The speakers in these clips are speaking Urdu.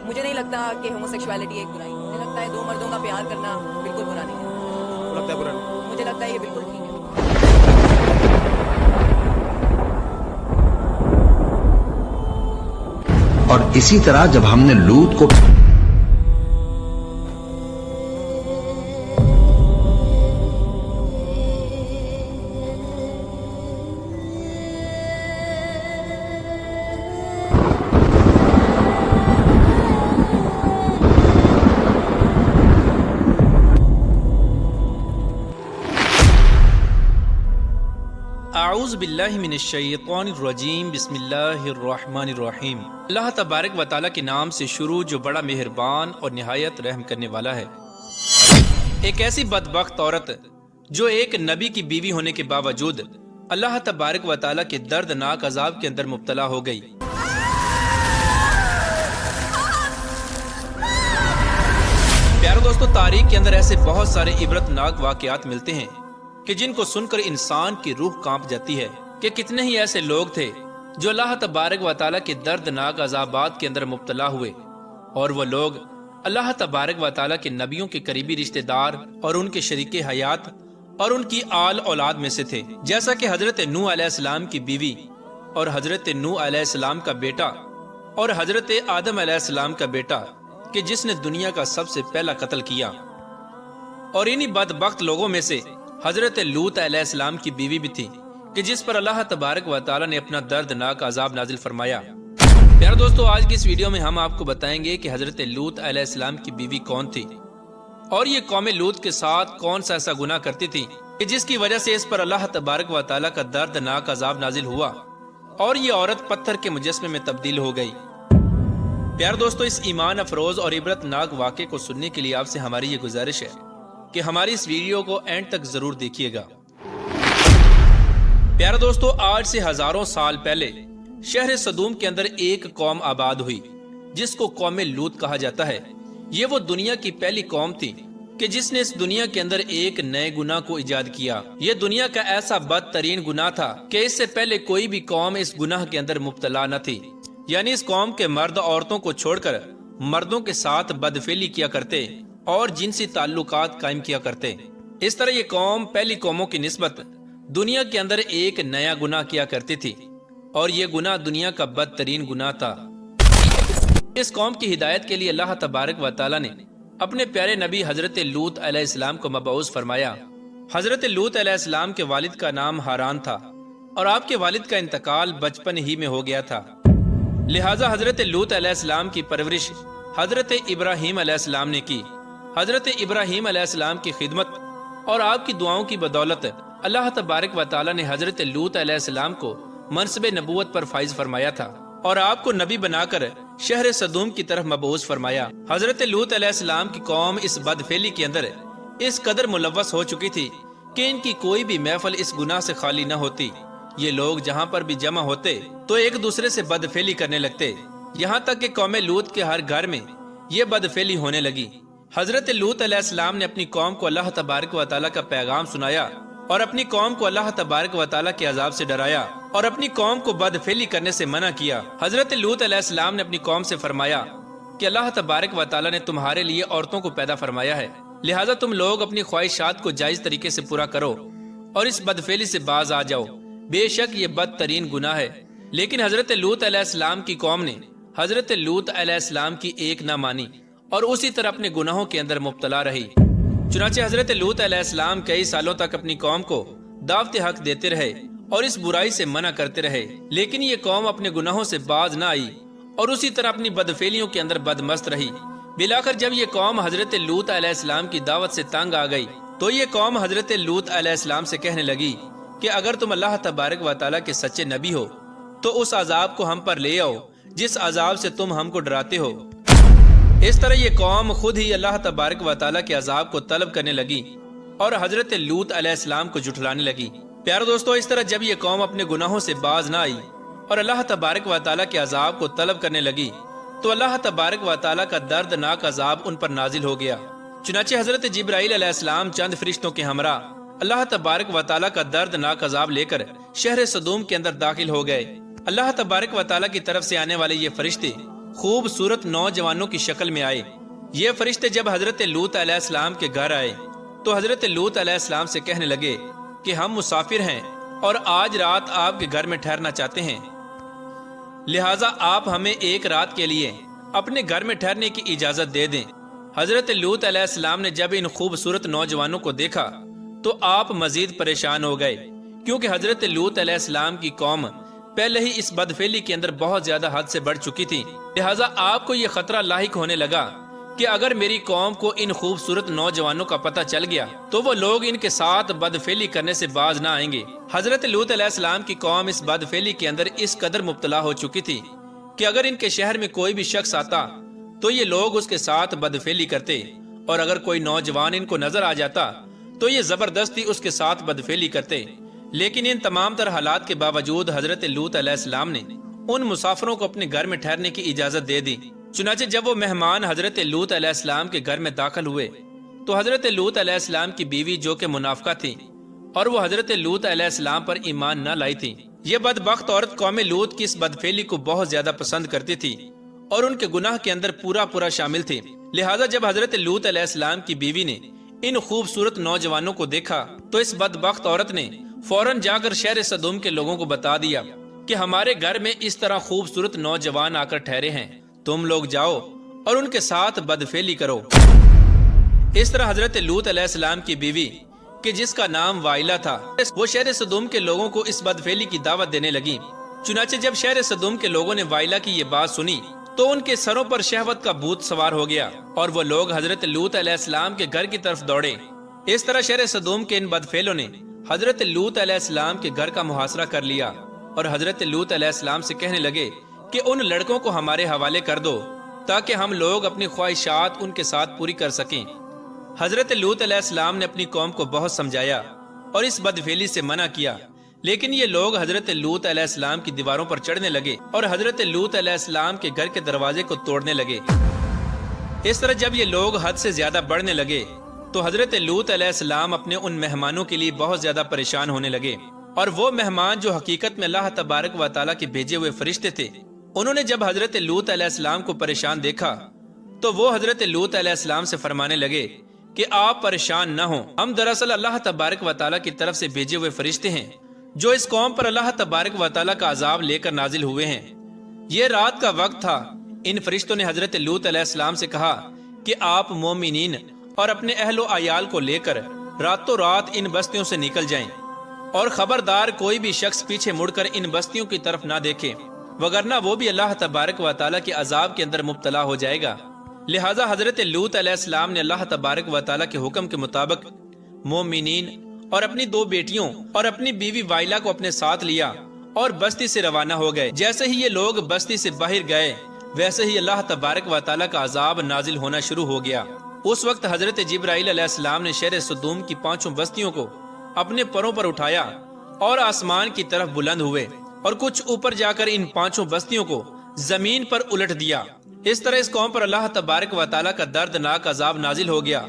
مجھے نہیں لگتا کہ ہوموسیکشوالٹی ایک برائی ہے. مجھے لگتا ہے دو مردوں کا پیار کرنا بالکل برا نہیں ہے. لگتا ہے برا نہیں. مجھے لگتا ہے یہ بالکل ٹھیک ہے. اور اسی طرح جب ہم نے لوط کو اعوذ باللہ من الشیطان الرجیم بسم اللہ الرحمن الرحیم. اللہ تبارک و تعالیٰ کے نام سے شروع جو بڑا مہربان اور نہایت رحم کرنے والا ہے. ایک ایسی بدبخت عورت جو ایک نبی کی بیوی ہونے کے باوجود اللہ تبارک و تعالیٰ کے دردناک عذاب کے اندر مبتلا ہو گئی. پیارے دوستو، تاریخ کے اندر ایسے بہت سارے عبرت ناک واقعات ملتے ہیں کہ جن کو سن کر انسان کی روح کانپ جاتی ہے کہ کتنے ہی ایسے لوگ تھے جو اللہ تبارک و تعالیٰ کے دردناک عذابات کے اندر مبتلا ہوئے، اور وہ لوگ اللہ تبارک و تعالیٰ کے نبیوں کے قریبی رشتہ دار اور ان کے شریک حیات اور ان کی آل اولاد میں سے تھے، جیسا کہ حضرت نوح علیہ السلام کی بیوی اور حضرت نوح علیہ السلام کا بیٹا اور حضرت آدم علیہ السلام کا بیٹا کہ جس نے دنیا کا سب سے پہلا قتل کیا. اور انہی بدبخت لوگوں میں سے حضرت لوط علیہ السلام کی بیوی بھی تھی کہ جس پر اللہ تبارک و تعالیٰ نے اپنا دردناک عذاب نازل فرمایا. پیارے دوستو، آج کی اس ویڈیو میں ہم آپ کو بتائیں گے کہ حضرت لوط علیہ السلام کی بیوی کون تھی اور یہ قوم لوط کے ساتھ کون سا ایسا گناہ کرتی تھی کہ جس کی وجہ سے اس پر اللہ تبارک و تعالیٰ کا دردناک عذاب نازل ہوا اور یہ عورت پتھر کے مجسمے میں تبدیل ہو گئی. پیارے دوستو، اس ایمان افروز اور عبرت ناک واقعے کو سننے کے لیے آپ سے ہماری یہ گزارش ہے کہ ہماری اس ویڈیو کو اینڈ تک ضرور دیکھیے گا. پیارے دوستو، آج سے ہزاروں سال پہلے شہر صدوم کے اندر ایک قوم آباد ہوئی جس کو قوم لوط کہا جاتا ہے. یہ وہ دنیا کی پہلی قوم تھی کہ جس نے اس دنیا کے اندر ایک نئے گناہ کو ایجاد کیا. یہ دنیا کا ایسا بدترین گناہ تھا کہ اس سے پہلے کوئی بھی قوم اس گناہ کے اندر مبتلا نہ تھی. یعنی اس قوم کے مرد عورتوں کو چھوڑ کر مردوں کے ساتھ بدفعلی کیا کرتے اور جنسی تعلقات قائم کیا کرتے. اس طرح یہ قوم پہلی قوموں کی نسبت دنیا کے اندر ایک نیا گناہ کیا کرتی تھی اور یہ گناہ دنیا کا بدترین گناہ تھا. اس قوم کی ہدایت کے لیے اللہ تبارک و تعالیٰ نے اپنے پیارے نبی حضرت لوط علیہ السلام کو مبعوث فرمایا. حضرت لوط علیہ السلام کے والد کا نام ہاران تھا اور آپ کے والد کا انتقال بچپن ہی میں ہو گیا تھا. لہٰذا حضرت لوط علیہ السلام کی پرورش حضرت ابراہیم علیہ السلام نے کی. حضرت ابراہیم علیہ السلام کی خدمت اور آپ کی دعاؤں کی بدولت اللہ تبارک و تعالیٰ نے حضرت لوط علیہ السلام کو منصب نبوت پر فائز فرمایا تھا اور آپ کو نبی بنا کر شہر صدوم کی طرف مبعوث فرمایا. حضرت لوط علیہ السلام کی قوم اس بدفعلی کے اندر اس قدر ملوث ہو چکی تھی کہ ان کی کوئی بھی محفل اس گناہ سے خالی نہ ہوتی. یہ لوگ جہاں پر بھی جمع ہوتے تو ایک دوسرے سے بدفعلی کرنے لگتے، یہاں تک کہ قوم لوط کے ہر گھر میں یہ بدفعلی ہونے لگی. حضرت لوط علیہ السلام نے اپنی قوم کو اللہ تبارک و تعالیٰ کا پیغام سنایا اور اپنی قوم کو اللہ تبارک و تعالیٰ کے عذاب سے ڈرایا اور اپنی قوم کو بدفعلی کرنے سے منع کیا. حضرت لوط علیہ السلام نے اپنی قوم سے فرمایا کہ اللہ تبارک و تعالیٰ نے تمہارے لیے عورتوں کو پیدا فرمایا ہے، لہٰذا تم لوگ اپنی خواہشات کو جائز طریقے سے پورا کرو اور اس بدفعلی سے باز آ جاؤ. بے شک یہ بدترین گناہ ہے. لیکن حضرت لوط علیہ السلام کی قوم نے حضرت لوط علیہ السلام کی ایک نہ مانی اور اسی طرح اپنے گناہوں کے اندر مبتلا رہی. چنانچہ حضرت لوط علیہ السلام کئی سالوں تک اپنی قوم کو دعوت حق دیتے رہے اور اس برائی سے منع کرتے رہے، لیکن یہ قوم اپنے گناہوں سے باز نہ آئی اور اسی طرح اپنی بدفعلیوں کے اندر بدمست رہی. بلاخر جب یہ قوم حضرت لوط علیہ السلام کی دعوت سے تنگ آ گئی تو یہ قوم حضرت لوط علیہ السلام سے کہنے لگی کہ اگر تم اللہ تبارک و تعالیٰ کے سچے نبی ہو تو اس عذاب کو ہم پر لے آؤ جس عذاب سے تم ہم کو ڈراتے ہو. اس طرح یہ قوم خود ہی اللہ تبارک و تعالیٰ کے عذاب کو طلب کرنے لگی اور حضرت لوط علیہ السلام کو جھٹلانے لگی. پیارے دوستو، اس طرح جب یہ قوم اپنے گناہوں سے باز نہ آئی اور اللہ تبارک و تعالیٰ کے عذاب کو طلب کرنے لگی تو اللہ تبارک و تعالیٰ کا دردناک عذاب ان پر نازل ہو گیا. چنانچہ حضرت جبرائیل علیہ السلام چند فرشتوں کے ہمراہ اللہ تبارک و تعالیٰ کا دردناک عذاب لے کر شہر صدوم کے اندر داخل ہو گئے. اللہ تبارک و تعالیٰ کی طرف سے آنے والے یہ فرشتے خوبصورت نوجوانوں کی شکل میں آئے۔ یہ فرشتے جب حضرت لوط علیہ السلام کے گھر آئے تو حضرت لوط علیہ السلام سے کہنے لگے کہ ہم مسافر ہیں اور آج رات آپ کے گھر میں ٹھہرنا چاہتے ہیں، لہٰذا آپ ہمیں ایک رات کے لیے اپنے گھر میں ٹھہرنے کی اجازت دے دیں۔ حضرت لوط علیہ السلام نے جب ان خوبصورت نوجوانوں کو دیکھا تو آپ مزید پریشان ہو گئے، کیونکہ حضرت لوط علیہ السلام کی قوم پہلے ہی اس بدفعلی کے اندر بہت زیادہ حد سے بڑھ چکی تھی، لہٰذا آپ کو یہ خطرہ لاحق ہونے لگا کہ اگر میری قوم کو ان خوبصورت نوجوانوں کا پتہ چل گیا تو وہ لوگ ان کے ساتھ بدفعلی کرنے سے باز نہ آئیں گے۔ حضرت لوط علیہ السلام کی قوم اس بدفعلی کے اندر اس قدر مبتلا ہو چکی تھی کہ اگر ان کے شہر میں کوئی بھی شخص آتا تو یہ لوگ اس کے ساتھ بدفعلی کرتے، اور اگر کوئی نوجوان ان کو نظر آ جاتا تو یہ زبردستی اس کے ساتھ بدفعلی کرتے۔ لیکن ان تمام تر حالات کے باوجود حضرت لوط علیہ السلام نے ان مسافروں کو اپنے گھر میں ٹھہرنے کی اجازت دے دی۔ چنانچہ جب وہ مہمان حضرت لوط علیہ السلام کے گھر میں داخل ہوئے تو حضرت لوط علیہ السلام کی بیوی جو کہ منافقہ تھی اور وہ حضرت لوط علیہ السلام پر ایمان نہ لائی تھی، یہ بدبخت عورت قوم لوط کی اس بدفعلی کو بہت زیادہ پسند کرتی تھی اور ان کے گناہ کے اندر پورا شامل تھی۔ لہٰذا جب حضرت لوط علیہ السلام کی بیوی نے ان خوبصورت نوجوانوں کو دیکھا تو اس بدبخت عورت نے فوراً جا کر شہر سدوم کے لوگوں کو بتا دیا کہ ہمارے گھر میں اس طرح خوبصورت نوجوان آ کر ٹھہرے ہیں، تم لوگ جاؤ اور ان کے ساتھ بدفعلی کرو۔ اس طرح حضرت لوط علیہ السلام کی بیوی کہ جس کا نام وائلہ تھا، وہ شہر سدوم کے لوگوں کو اس بدفعلی کی دعوت دینے لگی۔ چنانچہ جب شہر سدوم کے لوگوں نے وائلہ کی یہ بات سنی تو ان کے سروں پر شہوت کا بھوت سوار ہو گیا اور وہ لوگ حضرت لوط علیہ السلام کے گھر کی طرف دوڑے۔ اس طرح شہر سدوم کے ان بدفعلوں نے حضرت لوط علیہ السلام کے گھر کا محاصرہ کر لیا اور حضرت لوط علیہ السلام سے کہنے لگے کہ ان لڑکوں کو ہمارے حوالے کر دو تاکہ ہم لوگ اپنی خواہشات ان کے ساتھ پوری کر سکیں۔ حضرت لوط علیہ السلام نے اپنی قوم کو بہت سمجھایا اور اس بدفعلی سے منع کیا، لیکن یہ لوگ حضرت لوط علیہ السلام کی دیواروں پر چڑھنے لگے اور حضرت لوط علیہ السلام کے گھر کے دروازے کو توڑنے لگے۔ اس طرح جب یہ لوگ حد سے زیادہ بڑھنے لگے تو حضرت لوط علیہ السلام اپنے ان مہمانوں کے لیے بہت زیادہ پریشان ہونے لگے، اور وہ مہمان جو حقیقت میں اللہ تبارک و تعالیٰ کے بھیجے ہوئے فرشتے تھے، انہوں نے جب حضرت لوط علیہ السلام کو پریشان دیکھا تو وہ حضرت لوط علیہ السلام سے فرمانے لگے کہ آپ پریشان نہ ہوں، ہم دراصل اللہ تبارک و تعالیٰ کی طرف سے بھیجے ہوئے فرشتے ہیں جو اس قوم پر اللہ تبارک و تعالیٰ کا عذاب لے کر نازل ہوئے ہیں۔ یہ رات کا وقت تھا۔ ان فرشتوں نے حضرت لوط علیہ السلام سے کہا کہ آپ مومنین اور اپنے اہل و عیال کو لے کر راتوں رات ان بستیوں سے نکل جائیں، اور خبردار کوئی بھی شخص پیچھے مڑ کر ان بستیوں کی طرف نہ دیکھے، وگرنہ وہ بھی اللہ تبارک و تعالیٰ کے عذاب کے اندر مبتلا ہو جائے گا۔ لہٰذا حضرت لوط علیہ السلام نے اللہ تبارک و تعالیٰ کے حکم کے مطابق مومنین اور اپنی 2 بیٹیوں اور اپنی بیوی وائلہ کو اپنے ساتھ لیا اور بستی سے روانہ ہو گئے۔ جیسے ہی یہ لوگ بستی سے باہر گئے ویسے ہی اللہ تبارک و تعالیٰ کا عذاب نازل ہونا شروع ہو گیا۔ اس وقت حضرت جبرائیل علیہ السلام نے شہر سدوم کی 5 بستیوں کو اپنے پروں پر اٹھایا اور آسمان کی طرف بلند ہوئے اور کچھ اوپر جا کر ان 5 بستیوں کو زمین پر الٹ دیا۔ اس طرح اس قوم پر اللہ تبارک و تعالیٰ کا دردناک عذاب نازل ہو گیا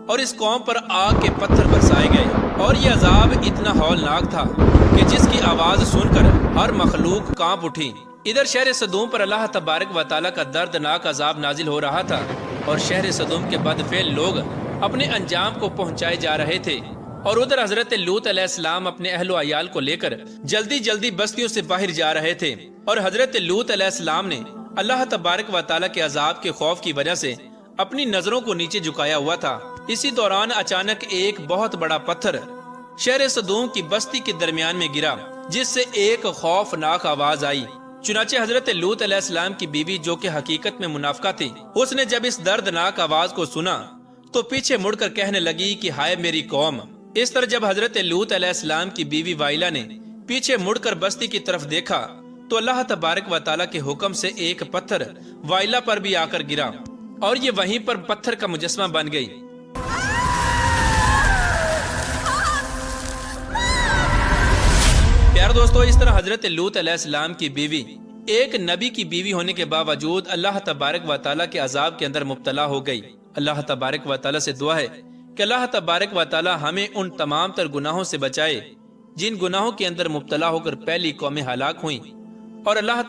اور اس قوم پر آگ کے پتھر برسائے گئے، اور یہ عذاب اتنا ہولناک تھا کہ جس کی آواز سن کر ہر مخلوق کانپ اٹھی۔ ادھر شہر سدوم پر اللہ تبارک و تعالیٰ کا دردناک عذاب نازل ہو رہا تھا اور شہر سدوم کے بدفعل لوگ اپنے انجام کو پہنچائے جا رہے تھے، اور ادھر حضرت لوط علیہ السلام اپنے اہل و عیال کو لے کر جلدی بستیوں سے باہر جا رہے تھے، اور حضرت لوط علیہ السلام نے اللہ تبارک و تعالیٰ کے عذاب کے خوف کی وجہ سے اپنی نظروں کو نیچے جھکایا ہوا تھا۔ اسی دوران اچانک ایک بہت بڑا پتھر شہر سدوم کی بستی کے درمیان میں گرا، جس سے ایک خوفناک آواز آئی۔ چنانچہ حضرت لوط علیہ السلام کی بیوی جو کہ حقیقت میں منافقہ تھی، اس نے جب اس دردناک آواز کو سنا تو پیچھے مڑ کر کہنے لگی کہ ہائے میری قوم۔ اس طرح جب حضرت لوط علیہ السلام کی بیوی وائلہ نے پیچھے مڑ کر بستی کی طرف دیکھا تو اللہ تبارک و تعالیٰ کے حکم سے ایک پتھر وائلہ پر بھی آ کر گرا اور یہ وہیں پر پتھر کا مجسمہ بن گئی۔ پیار دوستو، اس طرح حضرت لوط علیہ السلام کی بیوی ایک نبی کی بیوی ہونے کے باوجود اللہ تبارک و تعالیٰ کے عذاب کے اندر مبتلا ہو گئی۔ اللہ تبارک و تعالیٰ سے دعا ہے کہ اللہ تبارک و تعالیٰ ہمیں ان تمام تر گناہوں سے بچائے جن گناہوں کے اندر مبتلا ہو کر پہلی قومیں ہلاک ہوئیں، اور اللہ